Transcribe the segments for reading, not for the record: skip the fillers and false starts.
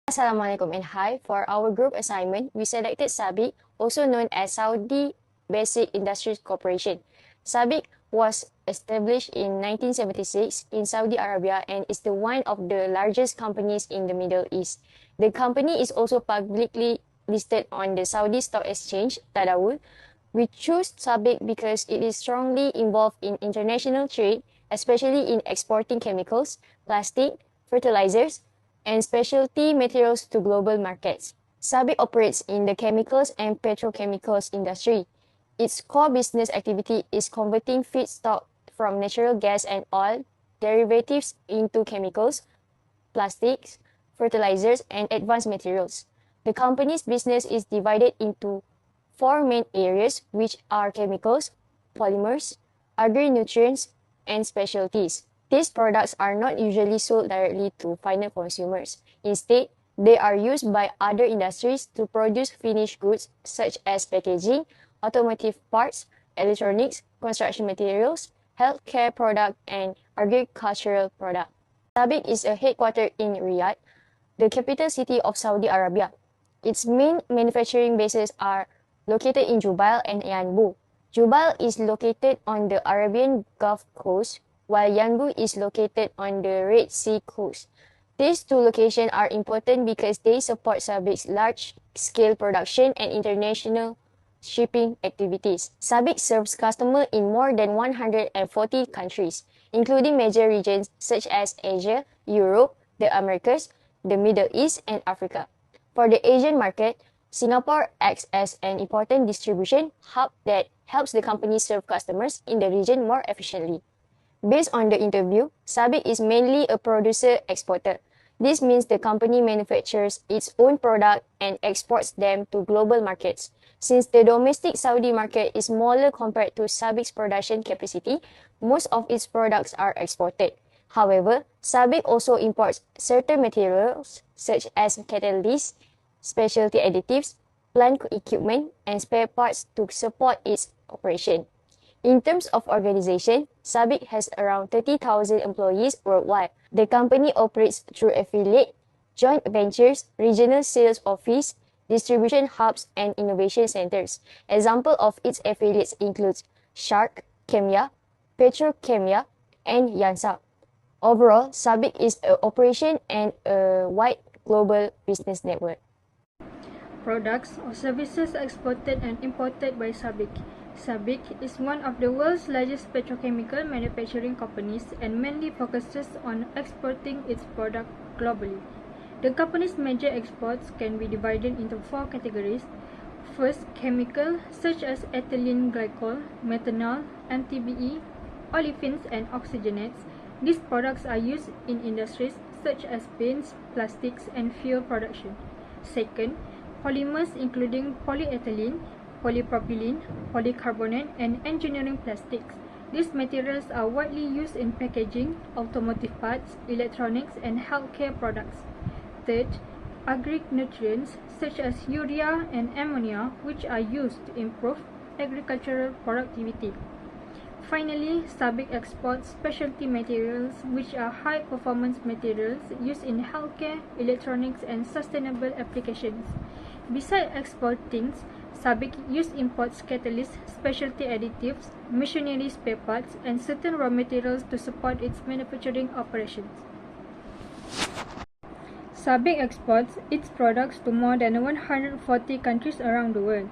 Assalamualaikum and hi. For our group assignment, we selected SABIC, also known as Saudi Basic Industries Corporation. SABIC was established in 1976 in Saudi Arabia and is one of the largest companies in the Middle East. The company is also publicly listed on the Saudi Stock Exchange, Tadawul. We choose SABIC because it is strongly involved in international trade, especially in exporting chemicals, plastic, fertilizers, and specialty materials to global markets. SABIC operates in the chemicals and petrochemicals industry. Its core business activity is converting feedstock from natural gas and oil derivatives into chemicals, plastics, fertilizers, and advanced materials. The company's business is divided into four main areas, which are chemicals, polymers, agri-nutrients, and specialties. These products are not usually sold directly to final consumers. Instead, they are used by other industries to produce finished goods such as packaging, automotive parts, electronics, construction materials, healthcare products, and agricultural products. SABIC is headquartered in Riyadh, the capital city of Saudi Arabia. Its main manufacturing bases are located in Jubail and Yanbu. Jubail is located on the Arabian Gulf Coast, while Yanbu is located on the Red Sea coast. These two locations are important because they support SABIC's large-scale production and international shipping activities. SABIC serves customers in more than 140 countries, including major regions such as Asia, Europe, the Americas, the Middle East, and Africa. For the Asian market, Singapore acts as an important distribution hub that helps the company serve customers in the region more efficiently. Based on the interview, SABIC is mainly a producer-exporter. This means the company manufactures its own product and exports them to global markets. Since the domestic Saudi market is smaller compared to SABIC's production capacity, most of its products are exported. However, SABIC also imports certain materials such as catalysts, specialty additives, plant equipment, and spare parts to support its operation. In terms of organization, SABIC has around 30,000 employees worldwide. The company operates through affiliate, joint ventures, regional sales office, distribution hubs, and innovation centers. Example of its affiliates includes Shark, Chemia, Petrochemia, and Yansa. Overall, SABIC is an operation and a wide global business network. Products or services exported and imported by SABIC. SABIC is one of the world's largest petrochemical manufacturing companies and mainly focuses on exporting its products globally. The company's major exports can be divided into four categories. First, chemical such as ethylene glycol, methanol, MTBE, olefins, and oxygenates. These products are used in industries such as paints, plastics, and fuel production. Second, polymers including polyethylene, polypropylene, polycarbonate, and engineering plastics. These materials are widely used in packaging, automotive parts, electronics, and healthcare products. Third, agri-nutrients such as urea and ammonia, which are used to improve agricultural productivity. Finally, SABIC exports specialty materials, which are high-performance materials used in healthcare, electronics, and sustainable applications. Besides exporting, SABIC imports catalysts, specialty additives, machinery spare parts, and certain raw materials to support its manufacturing operations. SABIC exports its products to more than 140 countries around the world.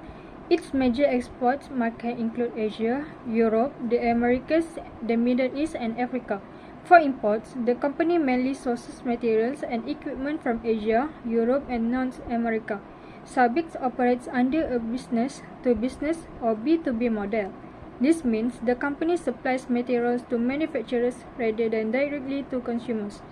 Its major export markets include Asia, Europe, the Americas, the Middle East, and Africa. For imports, the company mainly sources materials and equipment from Asia, Europe, and North America. SABIC operates under a business-to-business or B2B model. This means the company supplies materials to manufacturers rather than directly to consumers.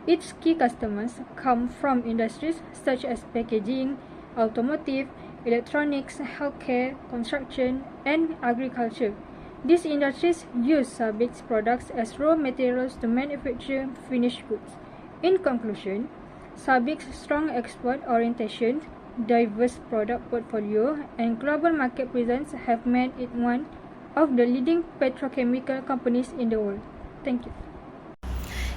Its key customers come from industries such as packaging, automotive, electronics, healthcare, construction, and agriculture. These industries use SABIC's products as raw materials to manufacture finished goods. In conclusion, SABIC's strong export orientation, diverse product portfolio, and global market presence have made it one of the leading petrochemical companies in the world. Thank you.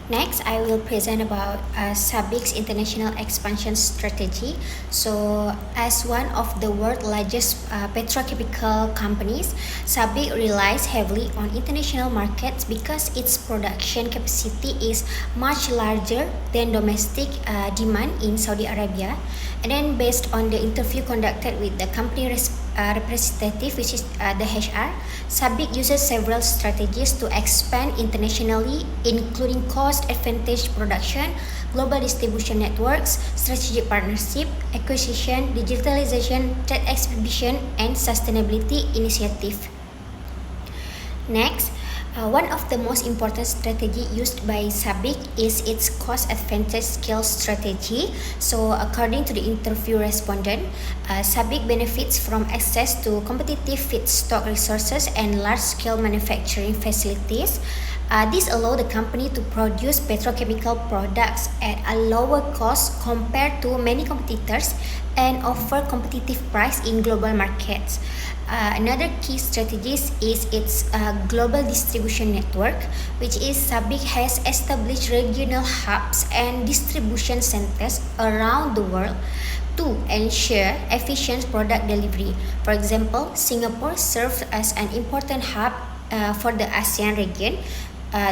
Next, I will present about SABIC's international expansion strategy. So, as one of the world's largest petrochemical companies, SABIC relies heavily on international markets because its production capacity is much larger than domestic demand in Saudi Arabia. And then, based on the interview conducted with the company representative, which is the HR, SABIC uses several strategies to expand internationally, including cost advantage production, global distribution networks, strategic partnership, acquisition, digitalization, trade exhibition, and sustainability initiative. Next, one of the most important strategy used by SABIC is its cost advantage scale strategy. So according to the interview respondent, SABIC benefits from access to competitive feedstock resources and large-scale manufacturing facilities. This allows the company to produce petrochemical products at a lower cost compared to many competitors and offer competitive price in global markets. Another key strategy is its global distribution network, which is SABIC has established regional hubs and distribution centers around the world to ensure efficient product delivery. For example, Singapore serves as an important hub for the ASEAN region.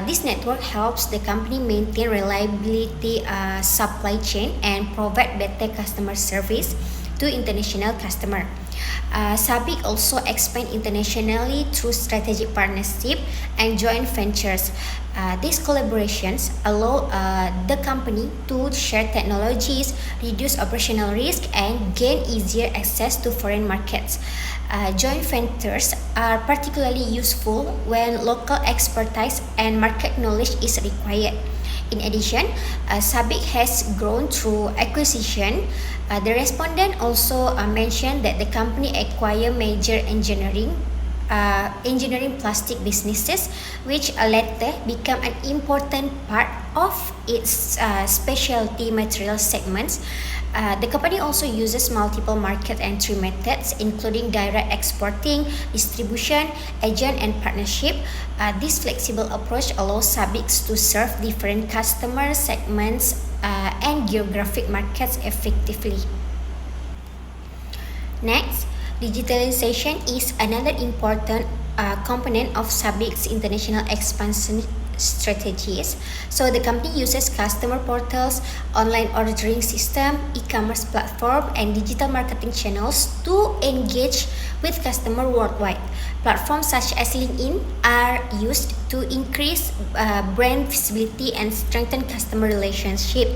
This network helps the company maintain reliability supply chain and provide better customer service to international customers. SABIC also expand internationally through strategic partnership and joint ventures. These collaborations allow the company to share technologies, reduce operational risk, and gain easier access to foreign markets. Joint ventures are particularly useful when local expertise and market knowledge is required. In addition, SABIC has grown through acquisition. The respondent also mentioned that the company acquired major engineering plastic businesses, which later become an important part of its specialty material segments. The company also uses multiple market entry methods, including direct exporting, distribution, agent, and partnership. This flexible approach allows SABIC to serve different customer segments and geographic markets effectively. Next, digitalization is another important component of SABIC's international expansion strategies. So the company uses customer portals, online ordering system, e-commerce platform, and digital marketing channels to engage with customers worldwide. Platforms such as LinkedIn are used to increase brand visibility and strengthen customer relationship.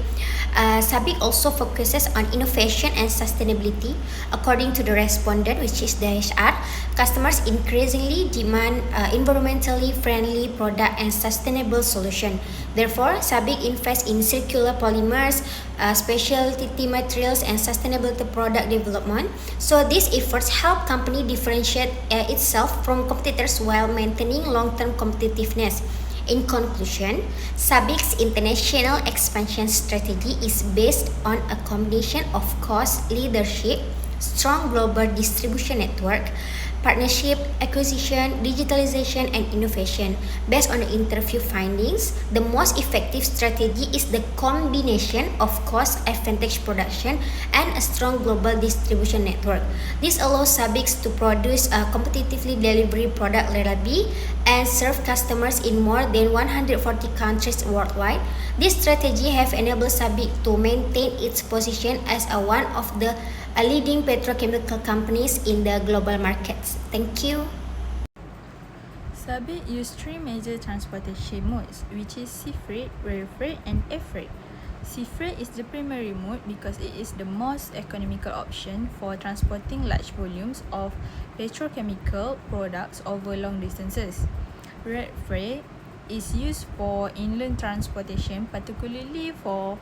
SABIC also focuses on innovation and sustainability. According to the respondent, which is the HR, customers increasingly demand environmentally friendly product and sustainable solution. Therefore, SABIC invests in circular polymers, specialty materials, and sustainability product development. So these efforts help company differentiate itself from competitors while maintaining long-term competitiveness. In conclusion, SABIC's international expansion strategy is based on a combination of cost leadership, strong global distribution network, partnership, acquisition, digitalization, and innovation. Based on the interview findings, the most effective strategy is the combination of cost advantage production and a strong global distribution network. This allows SABIC to produce a competitively delivery product reliably and serve customers in more than 140 countries worldwide. This strategy has enabled SABIC to maintain its position as one of the leading petrochemical companies in the global markets. Thank you. SABIC use three major transportation modes, which is sea freight, rail freight, and air freight. Sea freight is the primary mode because it is the most economical option for transporting large volumes of petrochemical products over long distances. Rail freight is used for inland transportation, particularly for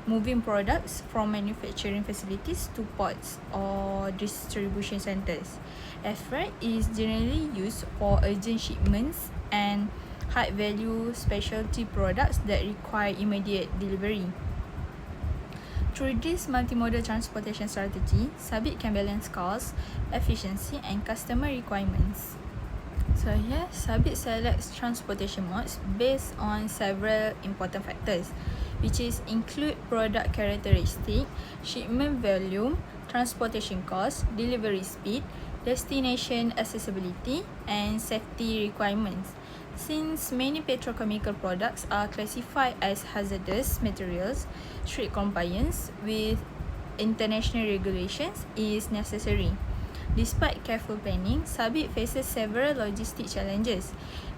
moving products from manufacturing facilities to ports or distribution centers. Air freight is generally used for urgent shipments and high-value specialty products that require immediate delivery. Through this multimodal transportation strategy, SABIC can balance cost, efficiency, and customer requirements. So here, Sabit selects transportation modes based on several important factors, which is include product characteristic, shipment volume, transportation cost, delivery speed, destination accessibility, and safety requirements. Since many petrochemical products are classified as hazardous materials, strict compliance with international regulations is necessary. Despite careful planning, Sabit faces several logistic challenges,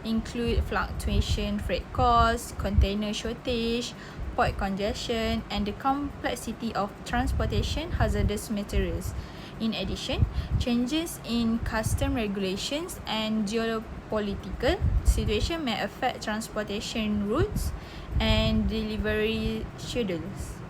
include fluctuation freight costs, container shortage, port congestion, and the complexity of transportation hazardous materials. In addition, changes in custom regulations and geopolitical situation may affect transportation routes and delivery schedules.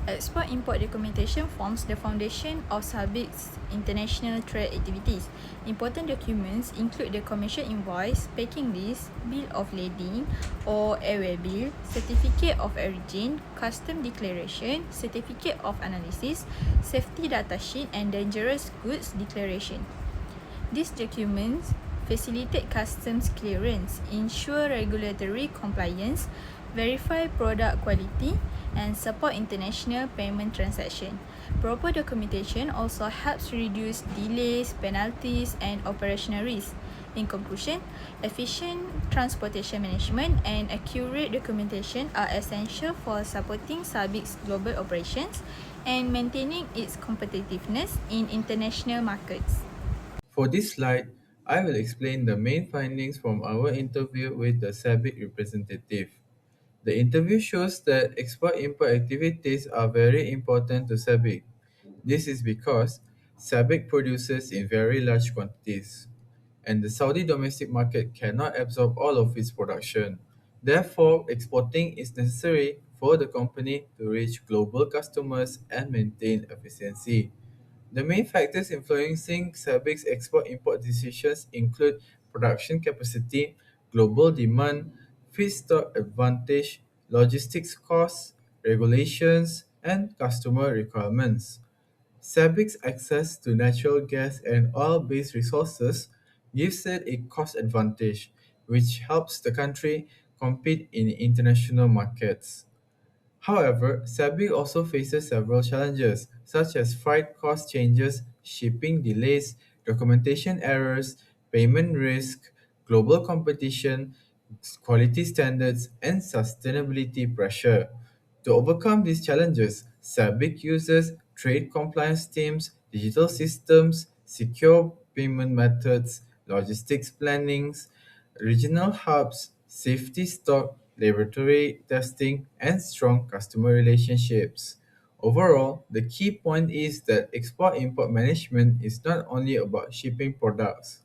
Export-import documentation forms the foundation of SABIC's international trade activities. Important documents include the commercial invoice, packing list, bill of lading or airway bill, certificate of origin, custom declaration, certificate of analysis, safety data sheet, and dangerous goods declaration. These documents facilitate customs clearance, ensure regulatory compliance, verify product quality, and support international payment transactions. Proper documentation also helps reduce delays, penalties, and operational risks. In conclusion, efficient transportation management and accurate documentation are essential for supporting SABIC's global operations and maintaining its competitiveness in international markets. For this slide, I will explain the main findings from our interview with the SABIC representative. The interview shows that export-import activities are very important to SABIC. This is because SABIC produces in very large quantities, and the Saudi domestic market cannot absorb all of its production. Therefore, exporting is necessary for the company to reach global customers and maintain efficiency. The main factors influencing SABIC's export-import decisions include production capacity, global demand, feedstock advantage, logistics costs, regulations, and customer requirements. SABIC's access to natural gas and oil-based resources gives it a cost advantage, which helps the country compete in international markets. However, SABIC also faces several challenges, such as freight cost changes, shipping delays, documentation errors, payment risk, global competition, quality standards, and sustainability pressure. To overcome these challenges, SABIC uses trade compliance teams, digital systems, secure payment methods, logistics plannings, regional hubs, safety stock, laboratory testing, and strong customer relationships. Overall, the key point is that export-import management is not only about shipping products.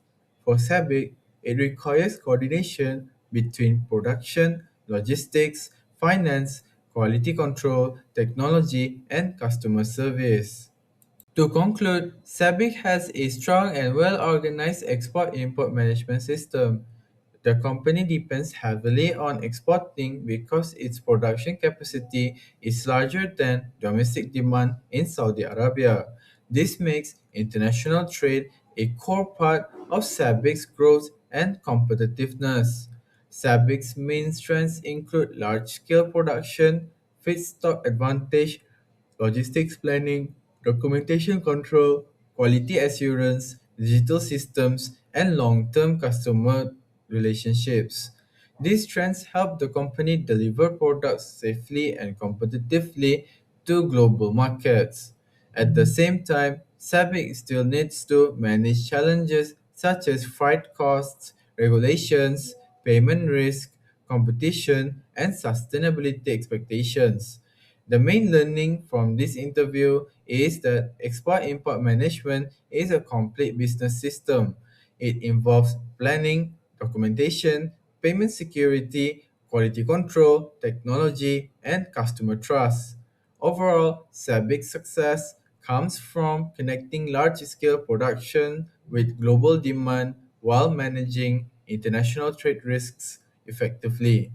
For SABIC, it requires coordination between production, logistics, finance, quality control, technology, and customer service. To conclude, SABIC has a strong and well-organized export-import management system. The company depends heavily on exporting because its production capacity is larger than domestic demand in Saudi Arabia. This makes international trade a core part of SABIC's growth and competitiveness. SABIC's main strengths include large-scale production, feedstock advantage, logistics planning, documentation control, quality assurance, digital systems, and long-term customer relationships. These trends help the company deliver products safely and competitively to global markets. At the same time, SABIC still needs to manage challenges such as freight costs, regulations, payment risk, competition, and sustainability expectations. The main learning from this interview is that export import management is a complete business system. It involves planning, documentation, payment security, quality control, technology, and customer trust. Overall, SABIC's success comes from connecting large-scale production with global demand while managing international trade risks effectively.